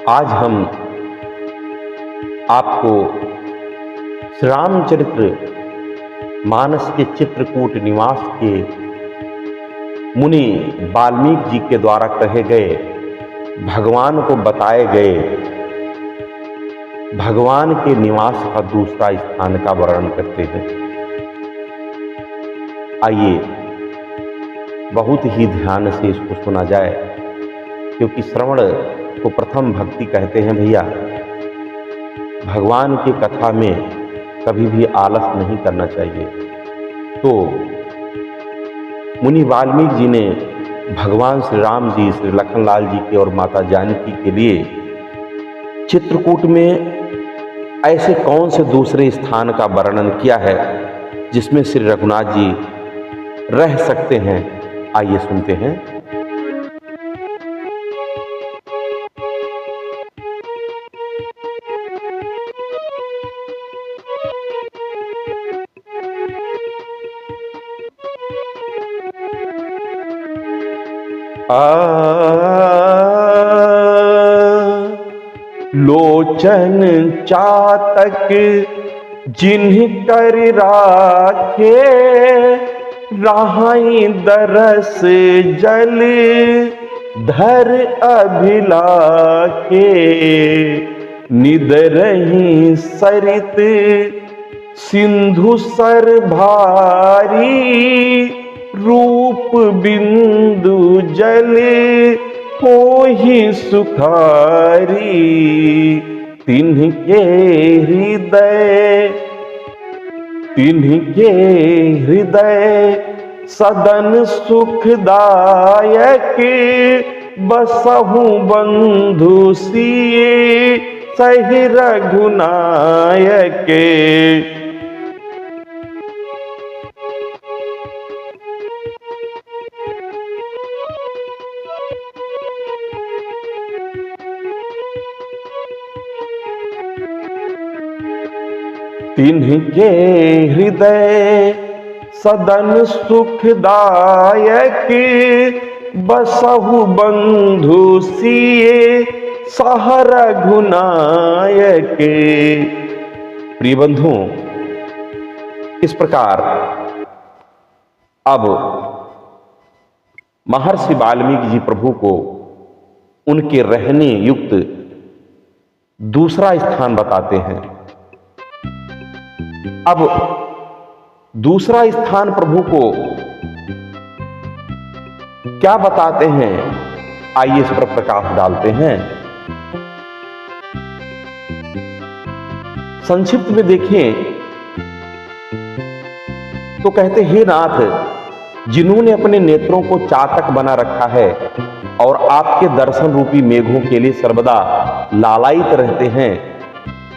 आज हम आपको श्री रामचरित्र मानस के चित्रकूट निवास के मुनि वाल्मीकि जी के द्वारा कहे गए, भगवान को बताए गए भगवान के निवास का दूसरा स्थान का वर्णन करते हैं। आइए बहुत ही ध्यान से इसको सुना जाए, क्योंकि श्रवण को प्रथम भक्ति कहते हैं। भैया, भगवान की कथा में कभी भी आलस नहीं करना चाहिए। तो मुनि वाल्मीकि जी ने भगवान श्री राम जी, श्री लखनलाल जी के और माता जानकी के लिए चित्रकूट में ऐसे कौन से दूसरे स्थान का वर्णन किया है जिसमें श्री रघुनाथ जी रह सकते हैं। आइए सुनते हैं। लोचन चातक जिन्ह कर राखे, राहि दरस जल धर अभिलाखे। निदरहि सरित सिंधु सर भारी, रूप बिंदु जल होहि सुखारी। तिन्ह के हृदय सदन सुखदायक, बसहु बंधु सिए सहि रघुनायक। तिन्ह के हृदय सदन सुखदायक, बसहु बंधु सिए सह रघुनायक। प्रिय बंधुओं, इस प्रकार अब महर्षि वाल्मीकि जी प्रभु को उनके रहने युक्त दूसरा स्थान बताते हैं। अब दूसरा स्थान प्रभु को क्या बताते हैं, आइए इस पर प्रकाश डालते हैं। संक्षिप्त में देखें तो कहते, हे नाथ, जिन्होंने अपने नेत्रों को चातक बना रखा है और आपके दर्शन रूपी मेघों के लिए सर्वदा लालायित रहते हैं,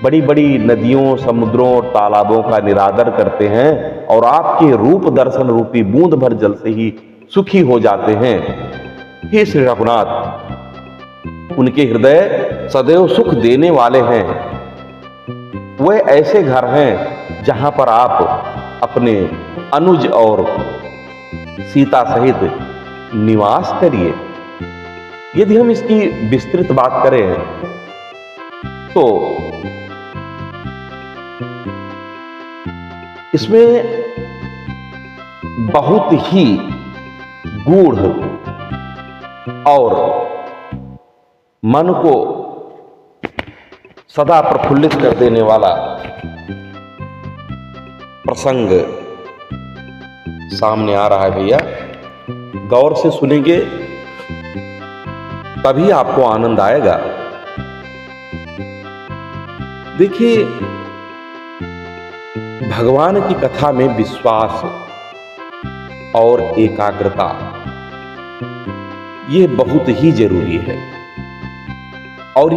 बड़ी बड़ी नदियों, समुद्रों और तालाबों का निरादर करते हैं और आपके रूप दर्शन रूपी बूंद भर जल से ही सुखी हो जाते हैं। हे श्री रघुनाथ, उनके हृदय सदैव सुख देने वाले हैं। वे ऐसे घर हैं जहां पर आप अपने अनुज और सीता सहित निवास करिए। यदि हम इसकी विस्तृत बात करें तो इसमें बहुत ही गूढ़ और मन को सदा प्रफुल्लित कर देने वाला प्रसंग सामने आ रहा है। भैया, गौर से सुनेंगे तभी आपको आनंद आएगा। देखिए, भगवान की कथा में विश्वास और एकाग्रता ये बहुत ही जरूरी है, और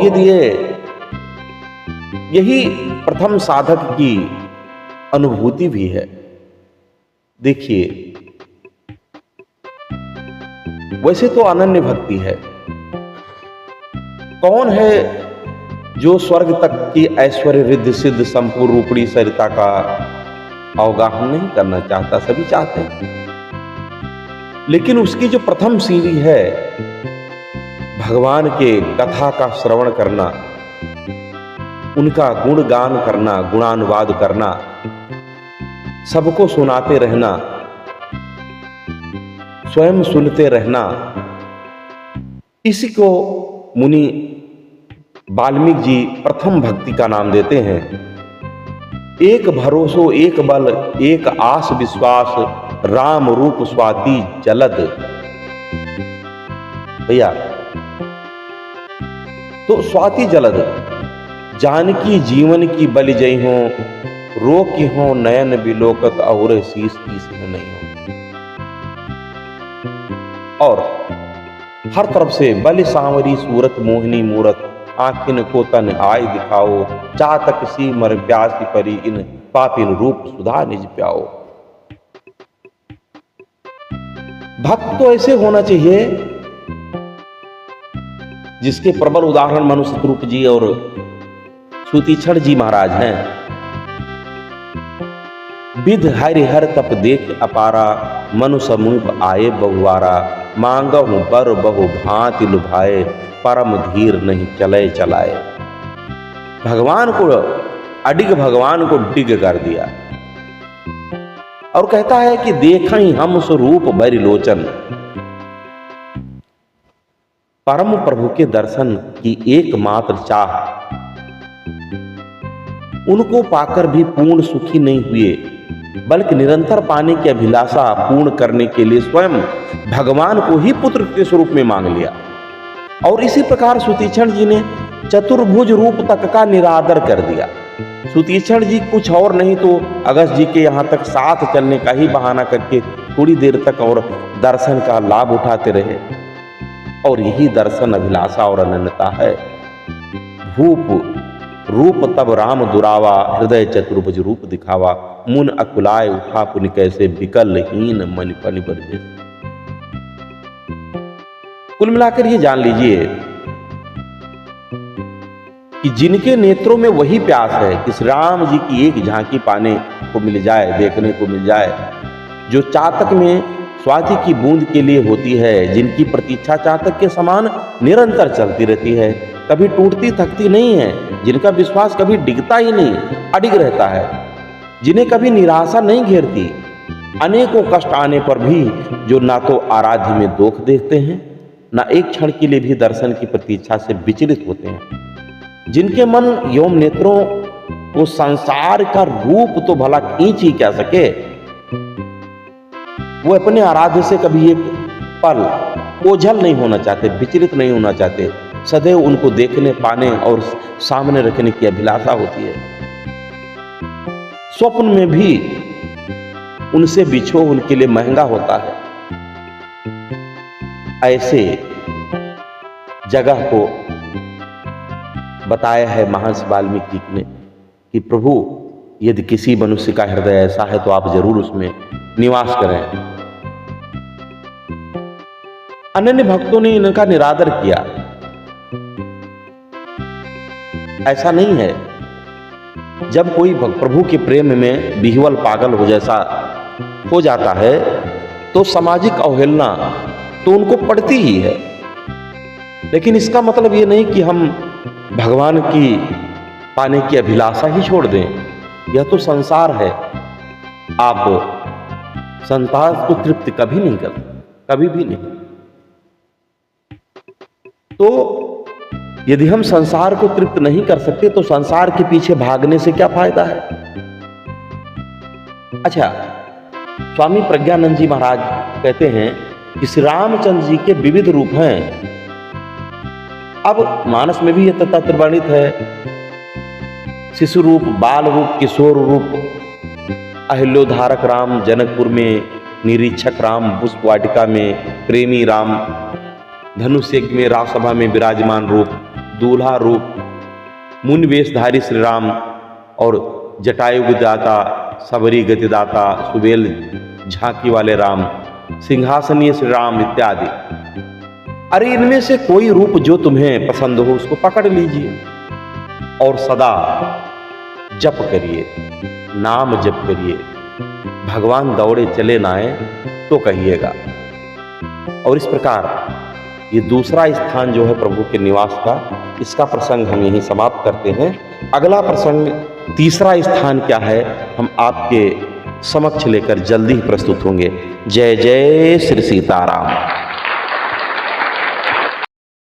यही प्रथम साधक की अनुभूति भी है। देखिए, वैसे तो अनन्य भक्ति है। कौन है जो स्वर्ग तक की ऐश्वर्य रिद्धि सिद्ध संपूर्ण रूपड़ी सरिता का अवगाहन नहीं करना चाहता? सभी चाहते हैं, लेकिन उसकी जो प्रथम सीढ़ी है भगवान के कथा का श्रवण करना, उनका गुणगान करना, गुणानुवाद करना, सबको सुनाते रहना, स्वयं सुनते रहना, इसी को मुनि वाल्मीकि जी प्रथम भक्ति का नाम देते हैं। एक भरोसो एक बल एक आस विश्वास, राम रूप स्वाति जलद। भैया, तो स्वाति जलद, जानकी जीवन की बलि जई हो, रो की हो नयन बिलोकत और शीश की सिंह नहीं हो। और हर तरफ से बलि सांवरी सूरत मोहिनी मूरत, आखिन को तन आय दिखाओ, चातक सी मर प्यासी परी, इन पापिन रूप सुधा निज प्याओ। भक्त तो ऐसे होना चाहिए जिसके प्रबल उदाहरण मनु शतरूप जी और सुतीक्षण जी महाराज हैं। विध हरिहर तप देख अपारा, मनु समीप आए बहुवारा, मांगहु बर बहु भांति लुभाए, परम धीर नहीं चले चलाए। भगवान को अडिग भगवान को डिग कर दिया और कहता है कि देखई हम स्वरूप बरि लोचन। परम प्रभु के दर्शन की एकमात्र चाह, उनको पाकर भी पूर्ण सुखी नहीं हुए, बल्कि निरंतर पाने की अभिलाषा पूर्ण करने के लिए स्वयं भगवान को ही पुत्र के स्वरूप में मांग लिया। और इसी प्रकार सुतीक्षण जी ने चतुर्भुज रूप तक का निरादर कर दिया। सुतीक्षण जी कुछ और नहीं तो अगस्त जी के यहाँ तक साथ चलने का ही बहाना करके थोड़ी देर तक और दर्शन का लाभ उठाते रहे। और यही दर्शन अभिलाषा और अनन्यता है। भूप रूप तब राम दुरावा, हृदय चतुर्भुज रूप दिखावा, मुन अकुलाय उठा पुन कैसे, विकलहीन मन पनि बरजे। कुल मिलाकर ये जान लीजिए कि जिनके नेत्रों में वही प्यास है कि श्री राम जी की एक झांकी पाने को मिल जाए, देखने को मिल जाए, जो चातक में स्वाति की बूंद के लिए होती है, जिनकी प्रतीक्षा चातक के समान निरंतर चलती रहती है, कभी टूटती थकती नहीं है, जिनका विश्वास कभी डिगता ही नहीं, अडिग रहता है, जिन्हें कभी निराशा नहीं घेरती, अनेकों कष्ट आने पर भी जो ना तो आराध्य में दोष देखते हैं, ना एक क्षण के लिए भी दर्शन की प्रतीक्षा से विचलित होते हैं, जिनके मन एवं नेत्रों को संसार का रूप तो भला खींच ही क्या सके, वो अपने आराध्य से कभी एक पल ओझल नहीं होना चाहते, विचलित नहीं होना चाहते, सदैव उनको देखने पाने और सामने रखने की अभिलाषा होती है। स्वप्न में भी उनसे बिछो उनके लिए महंगा होता है। ऐसे जगह को बताया है महर्षि वाल्मीकि जी ने कि प्रभु यदि किसी मनुष्य का हृदय ऐसा है तो आप जरूर उसमें निवास करें। अनन्य भक्तों ने इनका निरादर किया। ऐसा नहीं है, जब कोई प्रभु के प्रेम में बिहवल पागल हो जैसा हो जाता है तो सामाजिक अवहेलना तो उनको पड़ती ही है, लेकिन इसका मतलब ये नहीं कि हम भगवान की पाने की अभिलाषा ही छोड़ दें। यह तो संसार है, आप संसार को तृप्त कभी नहीं करते, कभी भी नहीं। तो यदि हम संसार को तृप्त नहीं कर सकते तो संसार के पीछे भागने से क्या फायदा है। अच्छा, स्वामी प्रज्ञानंद जी महाराज कहते हैं कि श्री रामचंद्र जी के विविध रूप हैं। अब मानस में भी यह तथ्य वर्णित है, शिशु रूप, बाल रूप, किशोर रूप, अहिल्योधारक राम, जनकपुर में निरीक्षक राम, पुष्प वाटिका में प्रेमी राम, धनुष यज्ञ में राजसभा में विराजमान रूप, दूल्हा रूप, मुनि वेशधारी श्री राम और जटायु दाता, सबरी गतिदाता, सुबेल झांकी वाले राम, सिंहासनीय श्री राम इत्यादि। अरे इनमें से कोई रूप जो तुम्हें पसंद हो उसको पकड़ लीजिए और सदा जप करिए, नाम जप करिए। भगवान दौड़े चले ना आए तो कहिएगा। और इस प्रकार ये दूसरा स्थान जो है प्रभु के निवास का, इसका प्रसंग हम यहीं समाप्त करते हैं। अगला प्रसंग तीसरा स्थान क्या है, हम आपके समक्ष लेकर जल्दी ही प्रस्तुत होंगे। जय जय श्री सीताराम।